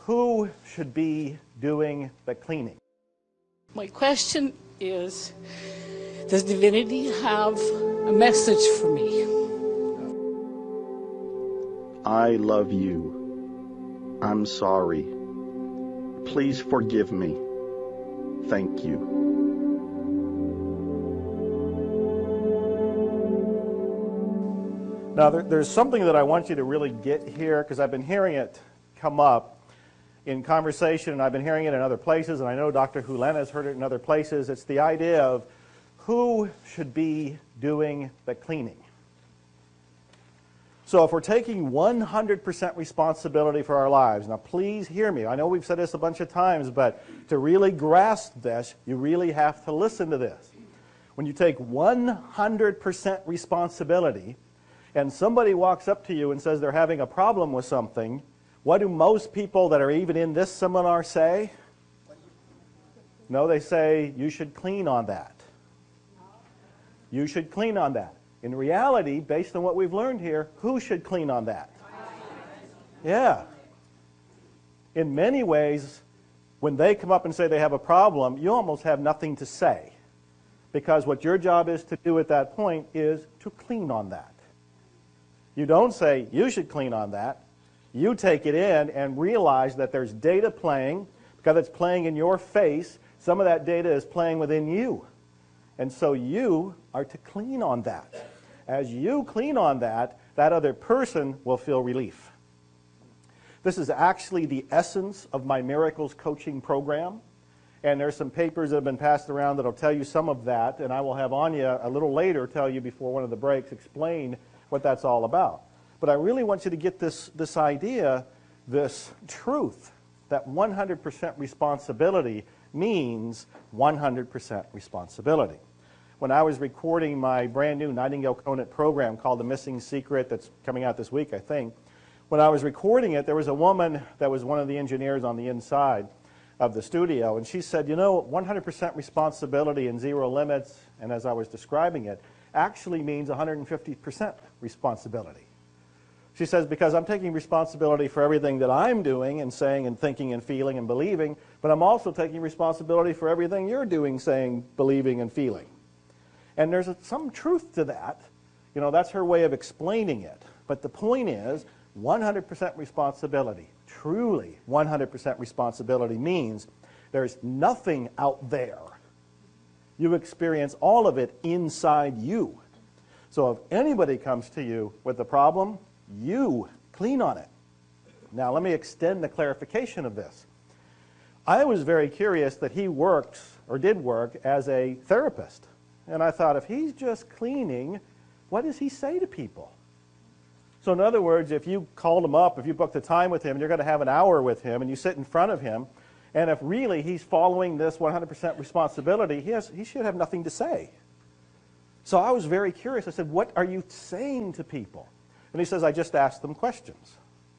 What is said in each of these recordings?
who should be doing the cleaning? My question is, does divinity have a message for me? I love you. I'm sorry. Please forgive me. Thank you. Now, there's something that I want you to really get here, because I've been hearing it come up in conversation, and I've been hearing it in other places, and I know Dr. Hew Len has heard it in other places. It's the idea of who should be doing the cleaning. So if we're taking 100% responsibility for our lives, now please hear me. I know we've said this a bunch of times, but to really grasp this, you really have to listen to this. When you take 100% responsibility, and somebody walks up to you and says they're having a problem with something, what do most people that are even in this seminar say? No, they say, you should clean on that. You should clean on that. In reality, based on what we've learned here, who should clean on that? Yeah. In many ways, when they come up and say they have a problem, you almost have nothing to say. Because what your job is to do at that point is to clean on that. You don't say, you should clean on that. You take it in and realize that there's data playing. Because it's playing in your face, some of that data is playing within you. And so you are to clean on that. As you clean on that, that other person will feel relief. This is actually the essence of my Miracles coaching program. And there's some papers that have been passed around that will tell you some of that. And I will have Anya a little later tell you before one of the breaks, explain what that's all about. But I really want you to get this idea, this truth, that 100% responsibility means 100% responsibility. When I was recording my brand new Nightingale Conant program called The Missing Secret, that's coming out this week, I think, when I was recording it, there was a woman that was one of the engineers on the inside of the studio, and she said, you know, 100% responsibility and zero limits, and as I was describing it, actually means 150% responsibility. She says, because I'm taking responsibility for everything that I'm doing and saying and thinking and feeling and believing, but I'm also taking responsibility for everything you're doing, saying, believing, and feeling. And there's some truth to that. You know, that's her way of explaining it. But the point is, 100% responsibility, truly 100% responsibility means there's nothing out there. You experience all of it inside you. So if anybody comes to you with a problem, you clean on it. Now let me extend the clarification of this. I was very curious that he works, or did work, as a therapist. And I thought, if he's just cleaning, what does he say to people? So in other words, if you called him up, if you booked a time with him, and you're going to have an hour with him, and you sit in front of him, and if really he's following this 100% responsibility, he should have nothing to say. So I was very curious. I said, what are you saying to people? And he says, I just ask them questions.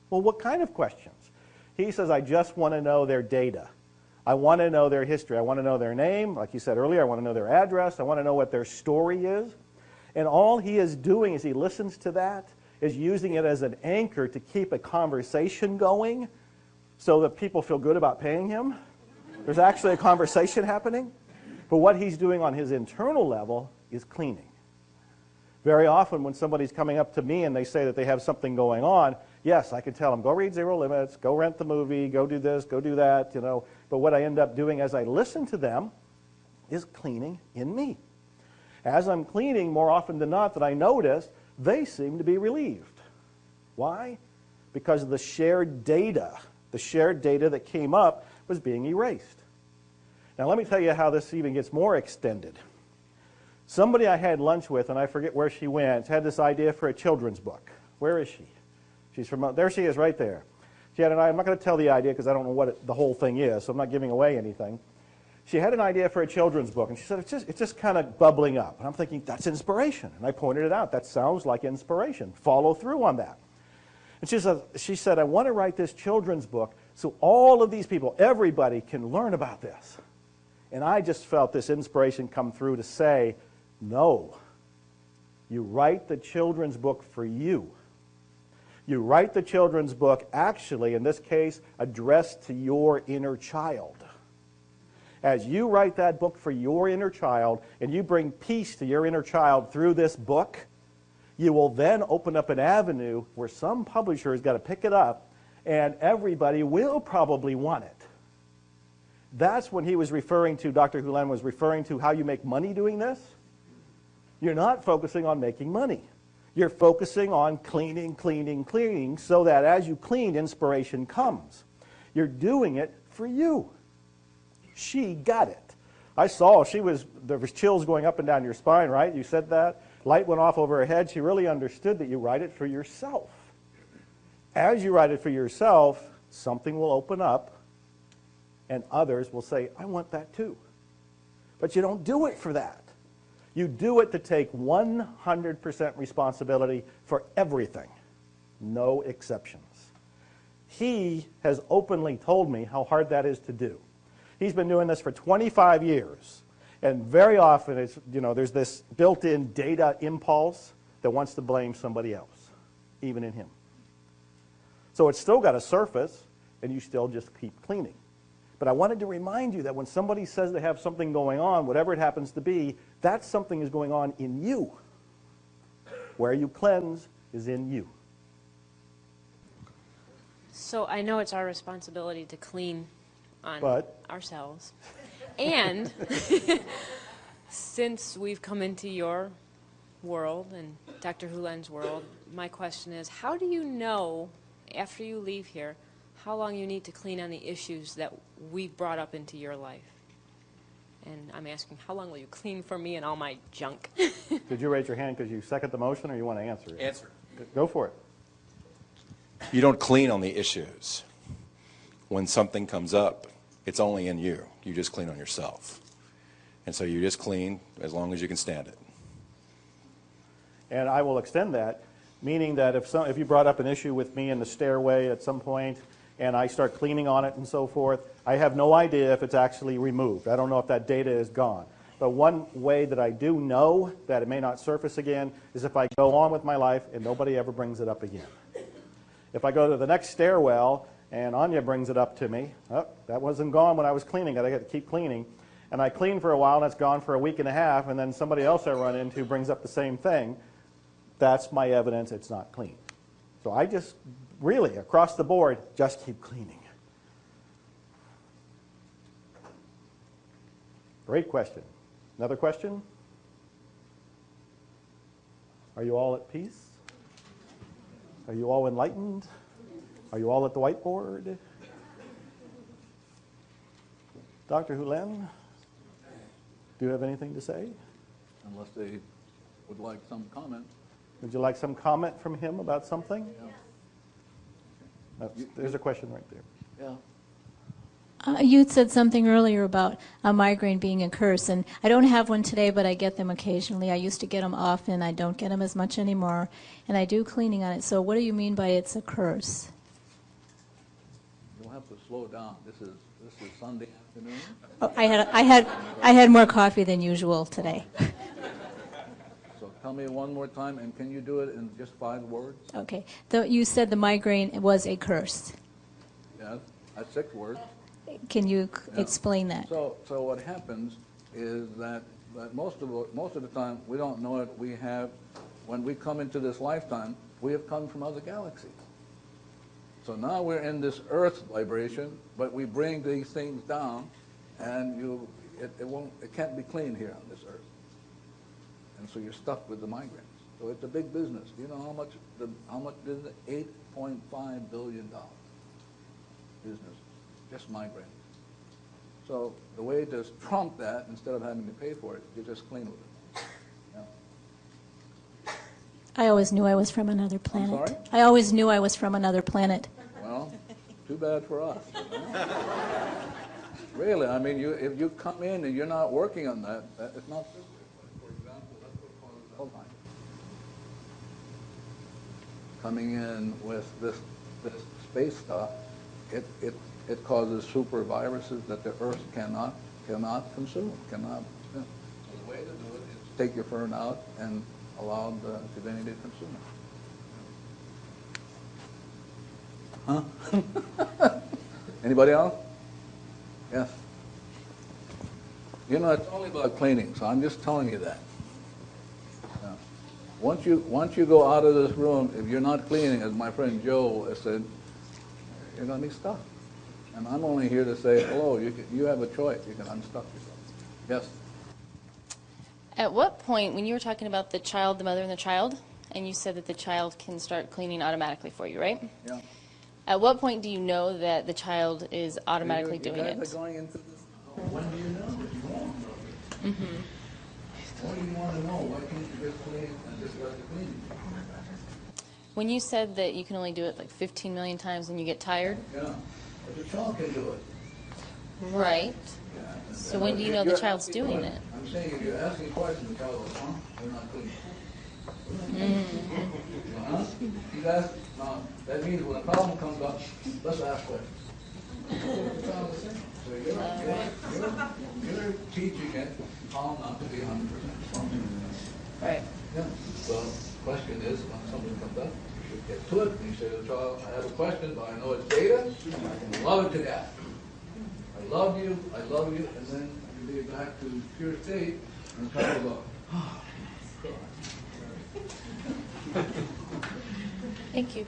Well, what kind of questions? He says, I just want to know their data. I want to know their history. I want to know their name. Like you said earlier, I want to know their address. I want to know what their story is. And all he is doing as he listens to that is using it as an anchor to keep a conversation going so that people feel good about paying him. There's actually a conversation happening. But what he's doing on his internal level is cleaning. Very often when somebody's coming up to me and they say that they have something going on, yes, I can tell them, go read Zero Limits, go rent the movie, go do this, go do that, you know. But what I end up doing as I listen to them is cleaning in me. As I'm cleaning, more often than not, that I notice, they seem to be relieved. Why? Because the shared data that came up was being erased. Now let me tell you how this even gets more extended. Somebody I had lunch with, and I forget where she went, had this idea for a children's book. Where is she? She's from, there she is right there. She had an idea. I'm not going to tell the idea because I don't know what the whole thing is, so I'm not giving away anything. She had an idea for a children's book, and she said, it's just kind of bubbling up. And I'm thinking, that's inspiration. And I pointed it out. That sounds like inspiration. Follow through on that. And she said, I want to write this children's book so all of these people, everybody can learn about this. And I just felt this inspiration come through to say, no, you write the children's book for you. You write the children's book, actually, in this case, addressed to your inner child. As you write that book for your inner child, and you bring peace to your inner child through this book, you will then open up an avenue where some publisher has got to pick it up, and everybody will probably want it. That's when he was referring to, Dr. Hew Len was referring to how you make money doing this. You're not focusing on making money. You're focusing on cleaning, cleaning, cleaning, so that as you clean, inspiration comes. You're doing it for you. She got it. I saw there was chills going up and down your spine, right? You said that. Light went off over her head. She really understood that you write it for yourself. As you write it for yourself, something will open up, and others will say, I want that too. But you don't do it for that. You do it to take 100% responsibility for everything. No exceptions. He has openly told me how hard that is to do. He's been doing this for 25 years. And very often, there's this built-in data impulse that wants to blame somebody else, even in him. So it's still got a surface, and you still just keep cleaning. But I wanted to remind you that when somebody says they have something going on, whatever it happens to be, that something is going on in you. Where you cleanse is in you. So I know it's our responsibility to clean on ourselves. And since we've come into your world and Dr. Hew Len's world, my question is, how do you know, after you leave here, how long you need to clean on the issues that we've brought up into your life? And I'm asking, how long will you clean for me and all my junk? Did you raise your hand because you second the motion, or you want to answer it? Answer. Go for it. You don't clean on the issues. When something comes up, it's only in you. You just clean on yourself. And so you just clean as long as you can stand it. And I will extend that, meaning that if you brought up an issue with me in the stairway at some point, and I start cleaning on it and so forth, I have no idea if it's actually removed. I don't know if that data is gone. But one way that I do know that it may not surface again is if I go on with my life and nobody ever brings it up again. If I go to the next stairwell and Anya brings it up to me, oh, that wasn't gone when I was cleaning it, I got to keep cleaning. And I clean for a while and it's gone for a week and a half, and then somebody else I run into brings up the same thing, that's my evidence it's not clean. So I just, really, across the board, just keep cleaning. Great question. Another question? Are you all at peace? Are you all enlightened? Are you all at the whiteboard? Dr. Hew Len, do you have anything to say? Unless they would like some comment. Would you like some comment from him about something? Yeah. There's a question right there. Yeah. You said something earlier about a migraine being a curse, and I don't have one today, but I get them occasionally. I used to get them often. I don't get them as much anymore, and I do cleaning on it. So what do you mean by it's a curse? You'll have to slow down. This is Sunday afternoon. Oh, I had more coffee than usual today. So tell me one more time, and can you do it in just 5 words? Okay. You said the migraine was a curse. Yes, that's 6 words. Can you explain that? So what happens is that most of the time we don't know it. We have, when we come into this lifetime, we have come from other galaxies. So now we're in this Earth vibration, but we bring these things down, and it can't be clean here on this Earth. And so you're stuck with the migraines. So it's a big business. Do you know how much is it? $8.5 billion business. Just migraine. So the way to trump that, instead of having to pay for it, you just clean with it. Yeah. I always knew I was from another planet. I'm sorry? I always knew I was from another planet. Well, too bad for us. Really, I mean, if you come in and you're not working on that, it's not good. For example, that's what causes Alzheimer's. Coming in with this space stuff, it causes super viruses that the Earth cannot consume, cannot. Yeah. So the way to do it is take your fern out and allow the divinity to consume it. Huh? Anybody else? Yes. You know, it's only about cleaning, so I'm just telling you that. Yeah. Once you go out of this room, if you're not cleaning, as my friend Joe has said, you're going to be stuck. And I'm only here to say, hello, you have a choice. You can unstuck yourself. Yes? At what point, when you were talking about the child, the mother and the child, and you said that the child can start cleaning automatically for you, right? Yeah. At what point do you know that the child is automatically doing you guys it? are going into this. When do you know that you won't know this? Mm-hmm. What do you want to know? Why can't you just clean and just let it clean? When you said that you can only do it like 15 million times and you get tired? Yeah. But the child can do it. Right. Yeah. So when do you know the child's doing it? I'm saying if you're asking questions, the child goes, huh? We're not clean. Uh-huh. You guys, that means when a problem comes up, let's ask questions. So you're teaching it how not to be 100% responsible. Right. Yeah. So the question is, when something comes up, you should get to it, and you say to the child, I have a question, but I know it's data, I can love it to death. I love you, and then you get back to pure state, and the child will go, oh, God. Thank you.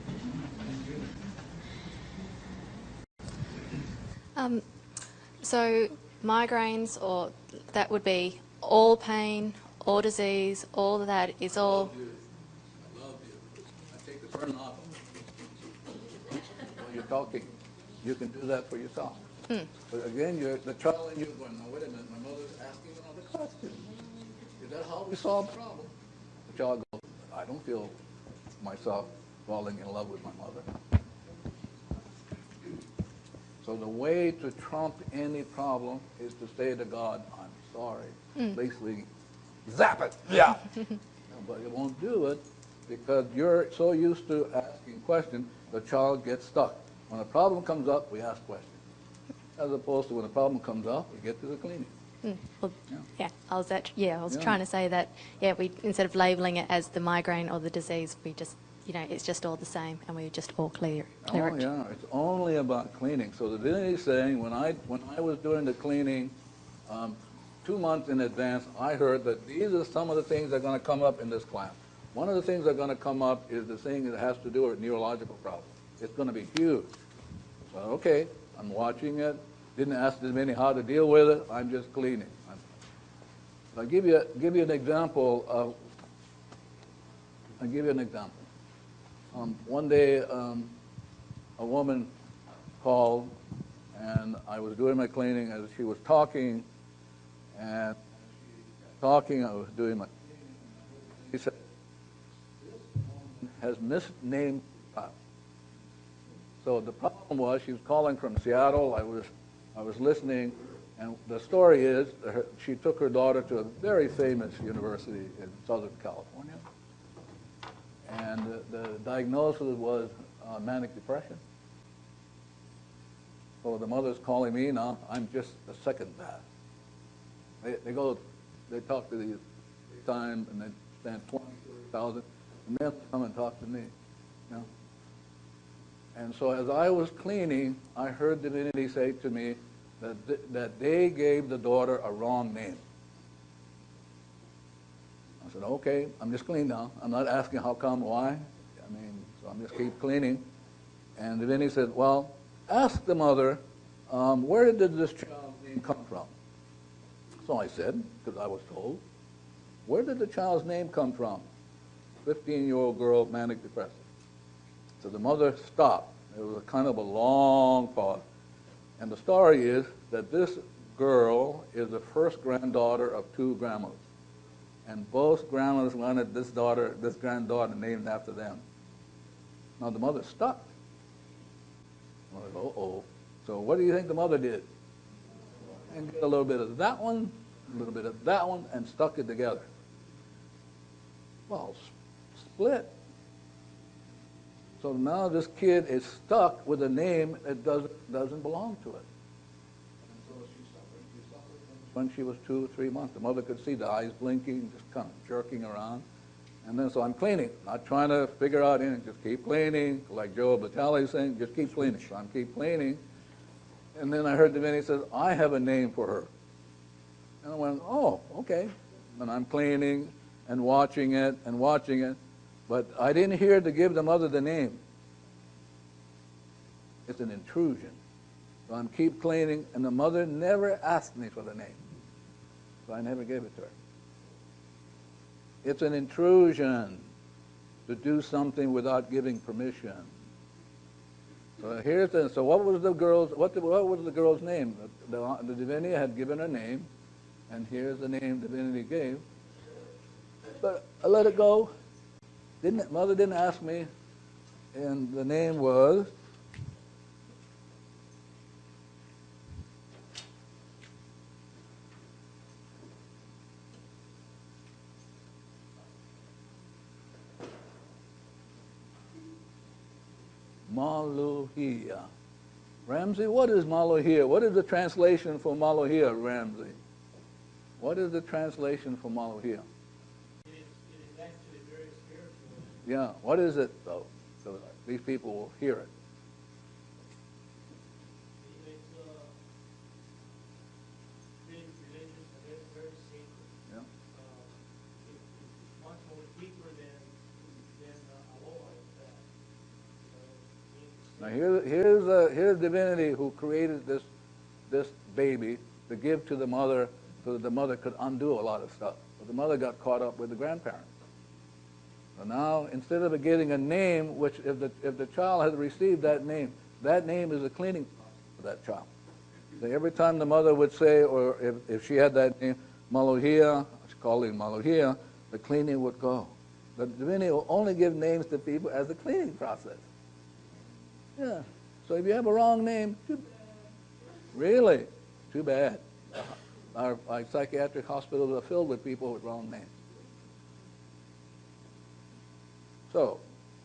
So migraines, or that would be all pain, all disease, all of that is all. I love you. I take the burden off. When you're talking, you can do that for yourself. But again, the child in you going, now wait a minute, my mother's asking another question. Is that how we solve the problem? The child goes, I don't feel myself falling in love with my mother. So the way to trump any problem is to say to God, I'm sorry. Basically, zap it. Yeah. But it won't do it because you're so used to asking questions, the child gets stuck. When a problem comes up, we ask questions. As opposed to when a problem comes up, we get to the cleaning. Well, Yeah. I was Yeah. trying to say that, we instead of labelling it as the migraine or the disease, we just, it's just all the same, and we just all clear it. Yeah, it's only about cleaning. So the divinity is saying, when I was doing the cleaning 2 months in advance, I heard that these are some of the things that are going to come up in this class. One of the things that are going to come up is the thing that has to do with neurological problems. It's going to be huge. So, okay, I'm watching it. Didn't ask the divinity how to deal with it. I'm just cleaning. I'll give you an example of. One day, a woman called, and I was doing my cleaning as she was talking, and I was doing my cleaning. She said, "This woman has misnamed child." So the problem was she was calling from Seattle. I was listening, and the story is she took her daughter to a very famous university in Southern California. And the diagnosis was manic depression. So the mother's calling me now. I'm just the second bad. They talk to the time, and they spend $20,000, and then come and talk to me. And so as I was cleaning, I heard divinity say to me that they gave the daughter a wrong name. I said, okay, I'm just cleaning now. I'm not asking how come, why. So I'm just keep cleaning. And divinity said, well, ask the mother, where did this child's name come from? So I said, because I was told, where did the child's name come from? 15-year-old girl, manic depressive. So the mother stopped. It was a kind of a long pause. And the story is that this girl is the first granddaughter of 2 grandmothers. And both grandmothers wanted this granddaughter named after them. Now the mother stuck. I was, uh-oh. So what do you think the mother did? And get a little bit of that one, a little bit of that one, and stuck it together. Well, split. So now this kid is stuck with a name that doesn't belong to it. And so she suffered when she was 2 or 3 months. The mother could see the eyes blinking, just kind of jerking around. And then so I'm cleaning, not trying to figure out anything, just keep cleaning, like Joe Vitale is saying, just keep cleaning. So I'm keep cleaning. And then I heard Divinity says, I have a name for her. And I went, oh, okay. And I'm cleaning and watching it, but I didn't hear to give the mother the name. It's an intrusion. So I'm keep cleaning, and the mother never asked me for the name. So I never gave it to her. It's an intrusion to do something without giving permission. So here's the, so what was the girl's name? The divinity had given her name, and here's the name divinity gave. But I let it go. Mother didn't ask me, and the name was Maluhia. Ramsey, what is Maluhia? What is the translation for Maluhia, Ramsey? What is the translation for Maluhia? It is actually very spiritual. Yeah, what is it though? So these people will hear it. It's very religious and very, very sacred. Yeah. It's much more deeper than aloha, in fact. Now here's divinity who created this baby to give to the mother so that the mother could undo a lot of stuff. But the mother got caught up with the grandparents. So now, instead of getting a name, which if the child has received that name is a cleaning process for that child. So every time the mother would say, or if she had that name, Maluhia, she called it Maluhia, the cleaning would go. The divinity will only give names to people as a cleaning process. Yeah. So if you have a wrong name, too bad. Really? Too bad. Our psychiatric hospitals are filled with people with wrong names. So,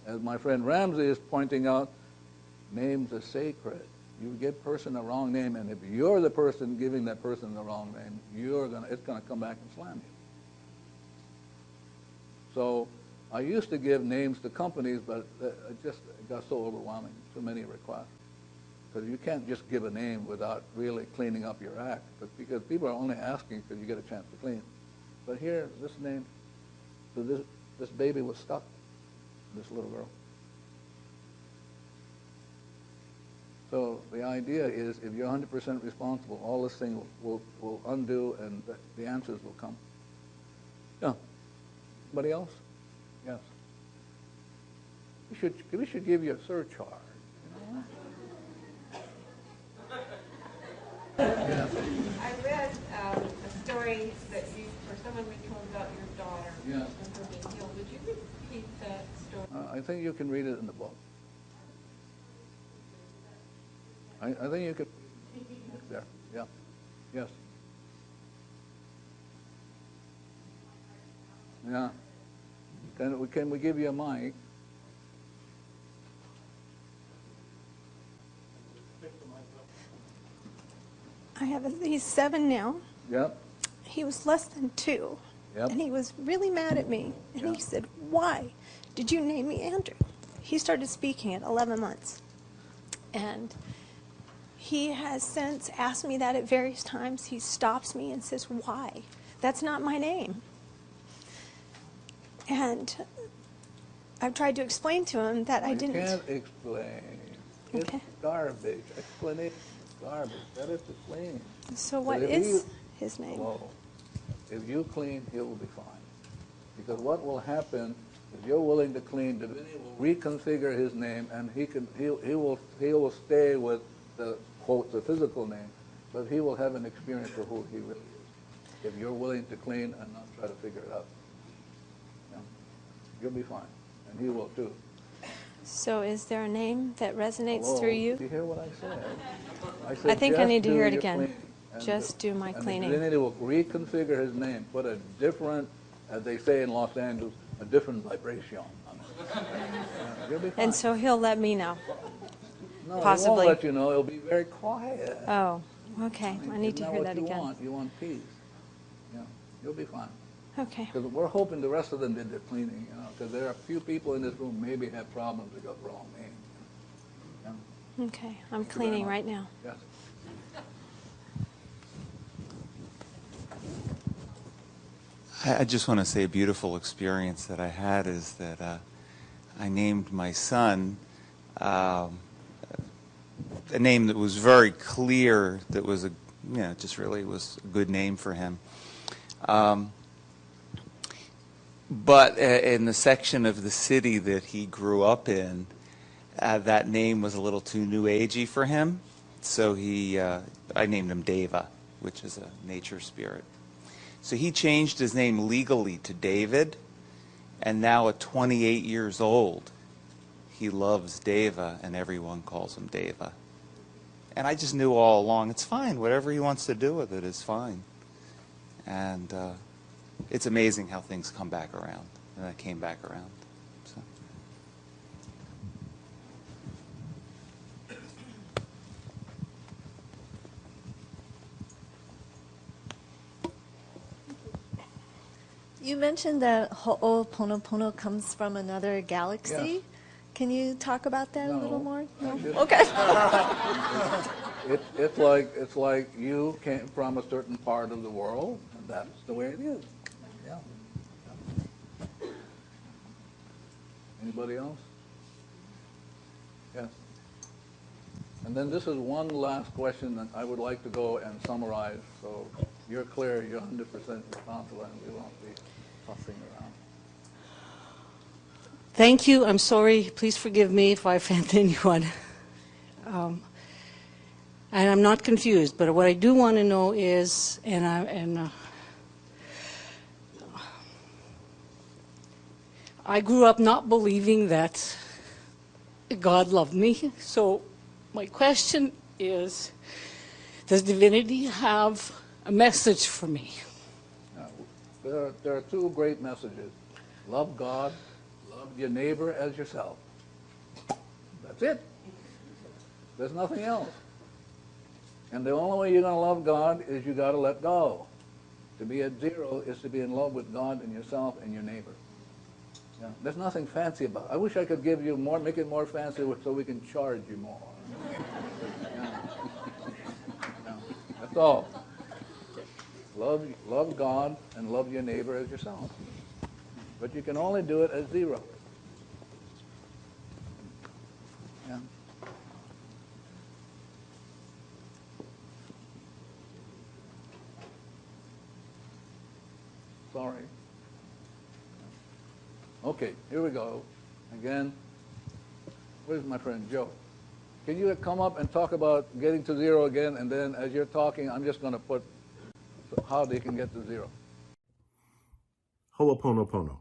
as my friend Ramsey is pointing out, names are sacred. You give a person a wrong name, and if you're the person giving that person the wrong name, it's going to come back and slam you. So, I used to give names to companies, but it got so overwhelming, so many requests. Because you can't just give a name without really cleaning up your act, because people are only asking because you get a chance to clean. But here, this name, so this baby was stuck, this little girl. So the idea is, if you're 100% responsible, all this thing will undo, and the answers will come. Yeah. Anybody else? Yes. We should give you a surcharge. Yeah. I read a story that someone told about your daughter and her being healed. Would you repeat that story? I think you can read it in the book. I think you could. There. Yeah. Yes. Yeah. Can we give you a mic? I have he's 7 now. Yep. He was less than 2. Yep. And he was really mad at me. And he said, "Why did you name me Andrew?" He started speaking at 11 months. And he has since asked me that at various times. He stops me and says, "Why? That's not my name." And I've tried to explain to him that I didn't. You can't explain. It's garbage. Explanation. Garbage. That is to clean. So what is his name? Well, if you clean, he will be fine. Because what will happen, if you're willing to clean, Divinity will reconfigure his name, and he will stay with the quote the physical name, but he will have an experience of who he really is. If you're willing to clean and not try to figure it out, you'll be fine, and he will too. So is there a name that resonates through you? Did you hear what I said? I think I need to hear it again. Cleaning. Just do my cleaning. And Divinity will reconfigure his name, put a different, as they say in Los Angeles, a different vibration on it. You'll be fine. And so he'll let me know. No, possibly. He won't let you know. It'll be very quiet. Oh, okay. I need to hear that again. You want peace. Yeah, you'll be fine. Okay. Because we're hoping the rest of them did their cleaning, because there are a few people in this room maybe have problems with the wrong name. Yeah. Okay, I'm cleaning right now. Yes. I just want to say a beautiful experience that I had is that I named my son a name that was very clear, that was just really was a good name for him. But in the section of the city that he grew up in, that name was a little too new agey for him. So I named him Deva, which is a nature spirit. So he changed his name legally to David, and now at 28 years old, he loves Deva, and everyone calls him Deva. And I just knew all along, it's fine. Whatever he wants to do with it is fine. And it's amazing how things come back around, and that came back around. So. You mentioned that oponopono comes from another galaxy. Yes. Can you talk about that a little more? No? Just, Okay. it's like you came from a certain part of the world, and that's the way it is. Yeah. Anybody else? Yes. And then this is one last question that I would like to go and summarize. So you're clear, you're 100% responsible, and we won't be fussing around. Thank you. I'm sorry. Please forgive me if I offend anyone. And I'm not confused, but what I do want to know is, I grew up not believing that God loved me. So my question is, does divinity have a message for me? There are two great messages. Love God, love your neighbor as yourself. That's it. There's nothing else. And the only way you're going to love God is you got to let go. To be at zero is to be in love with God and yourself and your neighbor. Yeah. There's nothing fancy about it. I wish I could give you more, make it more fancy so we can charge you more. Yeah. Yeah. That's all. Love God and love your neighbor as yourself. But you can only do it at zero. Yeah. Sorry. Okay, here we go. Again, where's my friend Joe? Can you come up and talk about getting to zero again, and then as you're talking, I'm just going to put how they can get to zero. Ho'oponopono.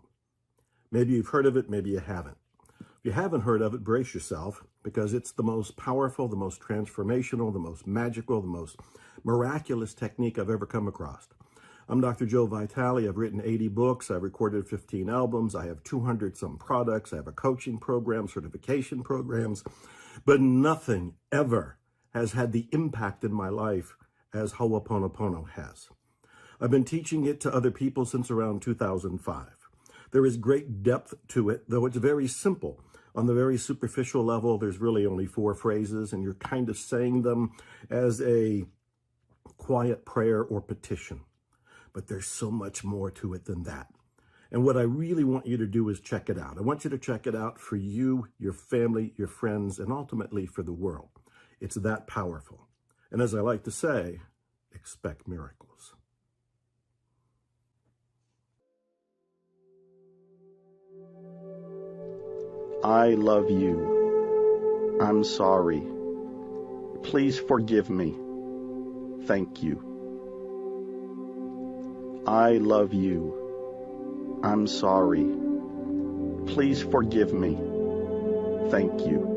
Maybe you've heard of it, maybe you haven't. If you haven't heard of it, brace yourself, because it's the most powerful, the most transformational, the most magical, the most miraculous technique I've ever come across. I'm Dr. Joe Vitale. I've written 80 books. I've recorded 15 albums. I have 200 some products. I have a coaching program, certification programs, but nothing ever has had the impact in my life as Ho'oponopono has. I've been teaching it to other people since around 2005. There is great depth to it, though it's very simple. On the very superficial level, there's really only 4 phrases, and you're kind of saying them as a quiet prayer or petition. But there's so much more to it than that. And what I really want you to do is check it out. I want you to check it out for you, your family, your friends, and ultimately for the world. It's that powerful. And as I like to say, expect miracles. I love you. I'm sorry. Please forgive me. Thank you. I love you. I'm sorry. Please forgive me. Thank you.